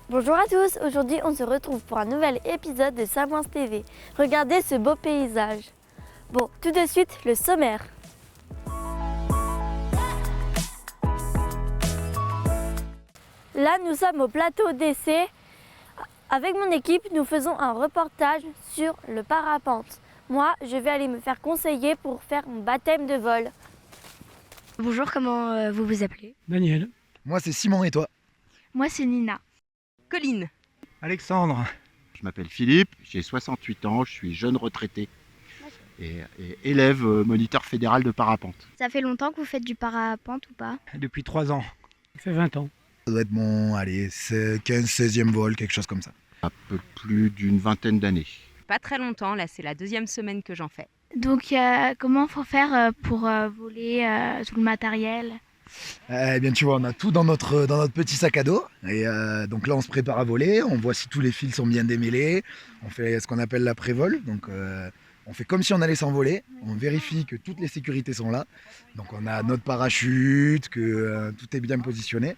Bonjour à tous, aujourd'hui on se retrouve pour un nouvel épisode de Samoins TV. Regardez ce beau paysage. Bon, tout de suite, le sommaire. Là, nous sommes au plateau d'essai. Avec mon équipe, nous faisons un reportage sur le parapente. Moi, je vais aller me faire conseiller pour faire mon baptême de vol. Bonjour, comment vous vous appelez? Daniel. Moi c'est Simon et toi? Moi, c'est Nina. Colline. Alexandre. Je m'appelle Philippe, j'ai 68 ans, je suis jeune retraité et élève moniteur fédéral de parapente. Ça fait longtemps que vous faites du parapente ou pas? Depuis 3 ans. Ça fait 20 ans. Ça doit être mon 15-16e vol, quelque chose comme ça. Un peu plus d'une vingtaine d'années. Pas très longtemps, là c'est la 2e semaine que j'en fais. Donc comment faut faire pour voler tout le matériel? Eh bien tu vois, on a tout dans notre petit sac à dos. Et donc là on se prépare à voler, on voit si tous les fils sont bien démêlés. On fait ce qu'on appelle l'après-vol. Donc on fait comme si on allait s'envoler. On vérifie que toutes les sécurités sont là. Donc on a notre parachute, que tout est bien positionné.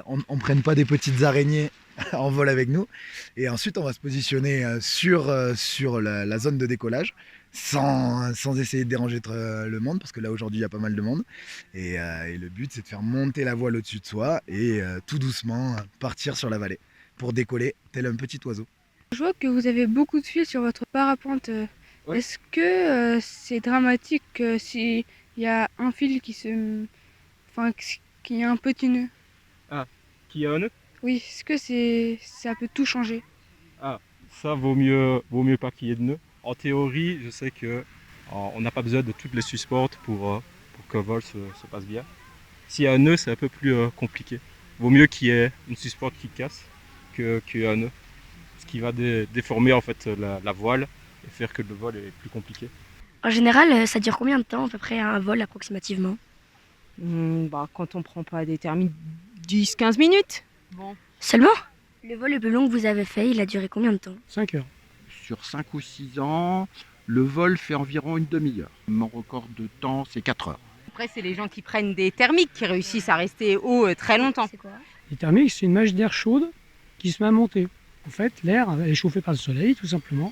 On ne prenne pas des petites araignées en vol avec nous. Et ensuite, on va se positionner sur la zone de décollage sans essayer de déranger le monde, parce que là, aujourd'hui, il y a pas mal de monde. Et le but, c'est de faire monter la voile au-dessus de soi et tout doucement partir sur la vallée pour décoller tel un petit oiseau. Je vois que vous avez beaucoup de fils sur votre parapente. Ouais. Est-ce que c'est dramatique s'il y a un fil qu'il y a un petit nœud? Qui a un nœud? Oui, est-ce que ça peut tout changer? Ça vaut mieux pas qu'il y ait de nœud. En théorie, je sais que on n'a pas besoin de toutes les supports pour que le vol se passe bien. S'il y a un nœud, c'est un peu plus compliqué. Vaut mieux qu'il y ait une support qui casse qu'il y ait un nœud. Ce qui va déformer en fait la voile et faire que le vol est plus compliqué. En général, ça dure combien de temps à peu près un vol approximativement? Quand on prend pas des thermiques, 10-15 minutes. Bon. Seulement? Le vol le plus long que vous avez fait, il a duré combien de temps? 5 heures. Sur 5 ou 6 ans, le vol fait environ une demi-heure. Mon record de temps, c'est 4 heures. Après, c'est les gens qui prennent des thermiques qui réussissent à rester haut très longtemps. C'est quoi? Les thermiques, c'est une mèche d'air chaude qui se met à monter. En fait, l'air est chauffé par le soleil, tout simplement,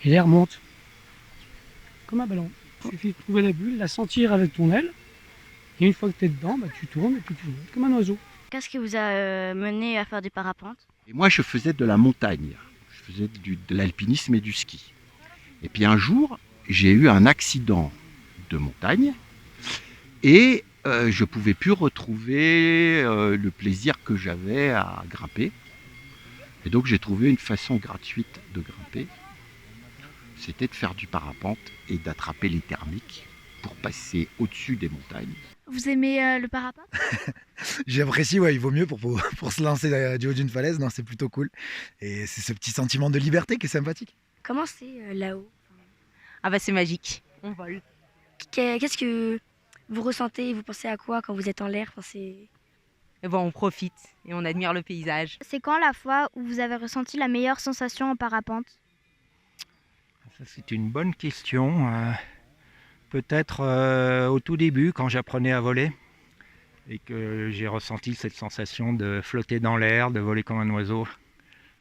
et l'air monte. Comme un ballon. Il suffit de trouver la bulle, la sentir avec ton aile, et une fois que tu es dedans, tu tournes et puis tu voles, comme un oiseau. Qu'est-ce qui vous a mené à faire du parapente? Et moi, je faisais de la montagne. Je faisais de l'alpinisme et du ski. Et puis un jour, j'ai eu un accident de montagne et je ne pouvais plus retrouver le plaisir que j'avais à grimper. Et donc j'ai trouvé une façon gratuite de grimper. C'était de faire du parapente et d'attraper les thermiques pour passer au-dessus des montagnes. Vous aimez le parapente? J'apprécie, ouais, il vaut mieux pour se lancer du haut d'une falaise. Non, c'est plutôt cool. Et c'est ce petit sentiment de liberté qui est sympathique. Comment c'est là-haut? C'est magique. On vole. Qu'est-ce que vous ressentez? Vous pensez à quoi quand vous êtes en l'air? Et on profite et on admire le paysage. C'est quand la fois où vous avez ressenti la meilleure sensation en parapente? Ça, c'est une bonne question. Peut-être au tout début, quand j'apprenais à voler et que j'ai ressenti cette sensation de flotter dans l'air, de voler comme un oiseau.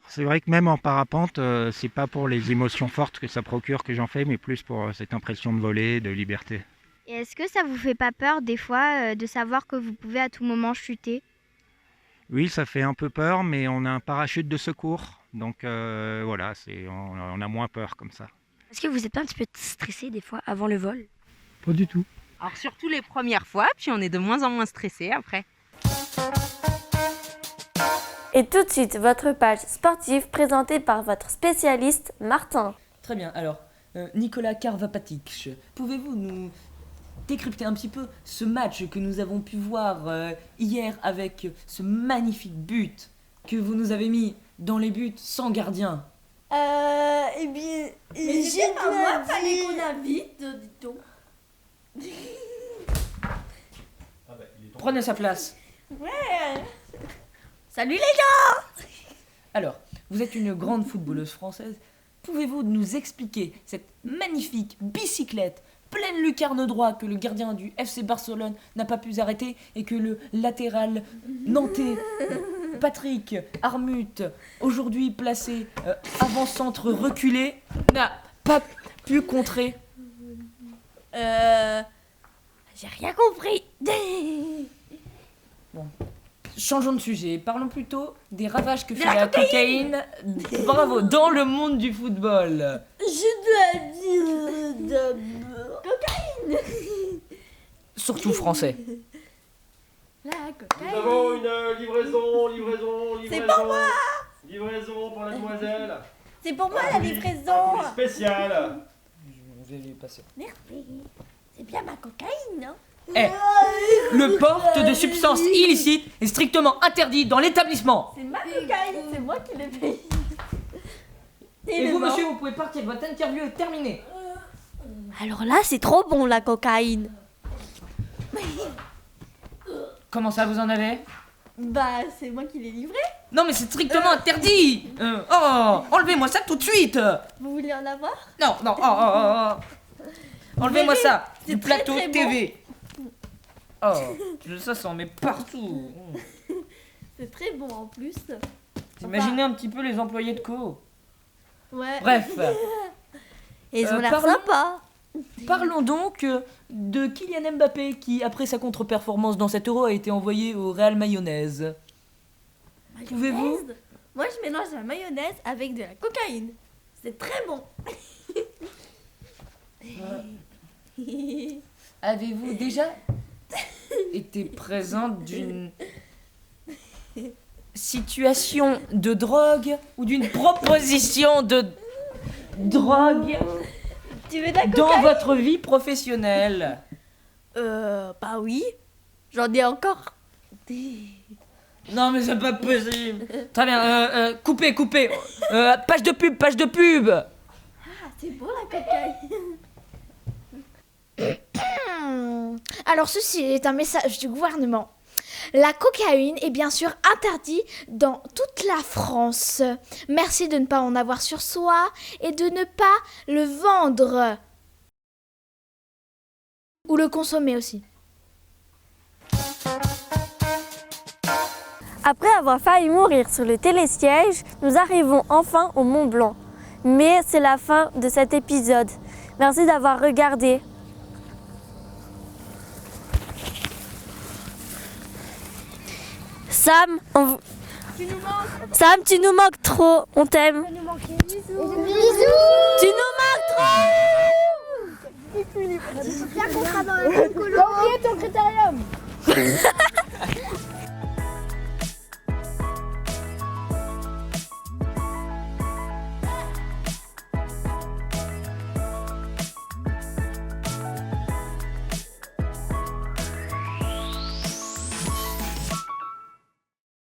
C'est vrai que même en parapente, c'est pas pour les émotions fortes que ça procure que j'en fais, mais plus pour cette impression de voler, de liberté. Et est-ce que ça vous fait pas peur des fois de savoir que vous pouvez à tout moment chuter? Oui, ça fait un peu peur, mais on a un parachute de secours. Donc voilà, on a moins peur comme ça. Est-ce que vous n'êtes pas un petit peu stressé des fois avant le vol? Pas du tout. Alors surtout les premières fois, puis on est de moins en moins stressé après. Et tout de suite, votre page sportive présentée par votre spécialiste Martin. Très bien, alors, Nicolas Karvapatic, pouvez-vous nous décrypter un petit peu ce match que nous avons pu voir hier avec ce magnifique but que vous nous avez mis dans les buts sans gardien? Eh bien, Mais c'est pas moi, fallait qu'on invite, dit-on. Prenez sa place. Ouais. Salut les gars. Alors, vous êtes une grande footballeuse française. pouvez-vous nous expliquer cette magnifique bicyclette pleine lucarne droit que le gardien du FC Barcelone n'a pas pu arrêter et que le latéral nantais Patrick Armut, aujourd'hui placé avant-centre reculé, n'a pas pu contrer? J'ai rien compris. Bon, changeons de sujet. Parlons plutôt des ravages que fait la cocaïne. Bravo, dans le monde du football. Je dois dire cocaïne. Surtout français. La Nous cocaïne. avons une livraison. C'est pour moi. Livraison pour la demoiselle. C'est pour moi la livraison. Spéciale. Je vais lui passer. Merci. C'est bien ma cocaïne, non? Le port de substances illicites est strictement interdit dans l'établissement. C'est ma cocaïne, c'est moi qui l'ai payée. Et vous, monsieur, vous pouvez partir. Votre interview est terminée. Alors là, c'est trop bon la cocaïne. Comment ça, vous en avez? Bah, c'est moi qui l'ai livré. Non, mais c'est strictement interdit. Enlevez-moi ça tout de suite. Vous voulez en avoir? Non. Enlevez-moi ça c'est du très, plateau très bon. TV. Oh, ça s'en met partout. C'est très bon en plus. Imaginez un petit peu les employés de Co. Ouais. Bref. Et ils ont l'air parlons- sympas. Parlons donc de Kylian Mbappé qui, après sa contre-performance dans cet Euro, a été envoyé au Real Mayonnaise. Pouvez-vous Mayonnaise. Moi, je mélange la mayonnaise avec de la cocaïne. C'est très bon. Avez-vous déjà été présente d'une situation de drogue ou d'une proposition de drogue Tu veux de la dans cocaïne? votre vie professionnelle? Bah oui. J'en ai encore. Non mais c'est pas possible. Très bien, coupez. Page de pub. Ah, c'est bon la cocaïne. Alors ceci est un message du gouvernement. La cocaïne est bien sûr interdite dans toute la France. Merci de ne pas en avoir sur soi et de ne pas le vendre. Ou le consommer aussi. Après avoir failli mourir sur le télésiège, nous arrivons enfin au Mont Blanc. Mais c'est la fin de cet épisode. Merci d'avoir regardé. Sam, Sam, tu nous manques trop. On t'aime. Bisous. Tu nous manques trop. J'espère qu'on sera dans le colo. T'as oublié ton critérium.